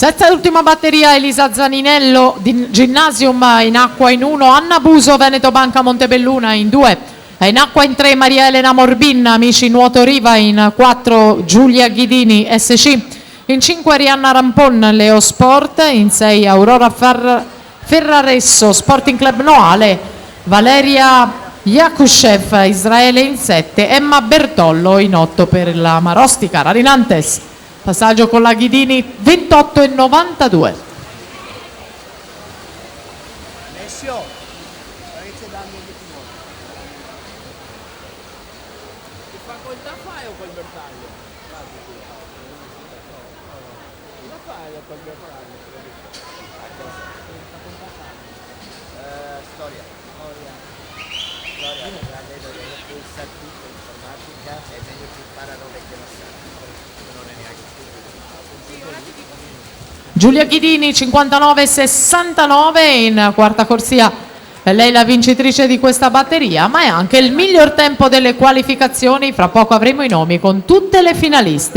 Sesta e ultima batteria, Elisa Zaninello di Ginnasium in acqua in 1, Anna Buso Veneto Banca Montebelluna in 2, in acqua in 3 Maria Elena Morbin Amici Nuoto Riva, in 4 Giulia Ghidini SC, in 5 Rianna Rampon Leo Sport, in 6 Aurora Ferraresso Sporting Club Noale, Valeria Yakushev Israele in 7, Emma Bertollo in 8 per la Marostica Rarinantes. Passaggio con la Ghidini 28 e 92. Alessio, che facoltà fai o col bersaglio? Cosa fai col bersaglio? Storia, vedo che il saltito informatica è meglio che imparano vecchie non è neanche Giulia Ghidini 59-69 in quarta corsia, lei la vincitrice di questa batteria, ma è anche il miglior tempo delle qualificazioni. Fra poco avremo i nomi con tutte le finaliste.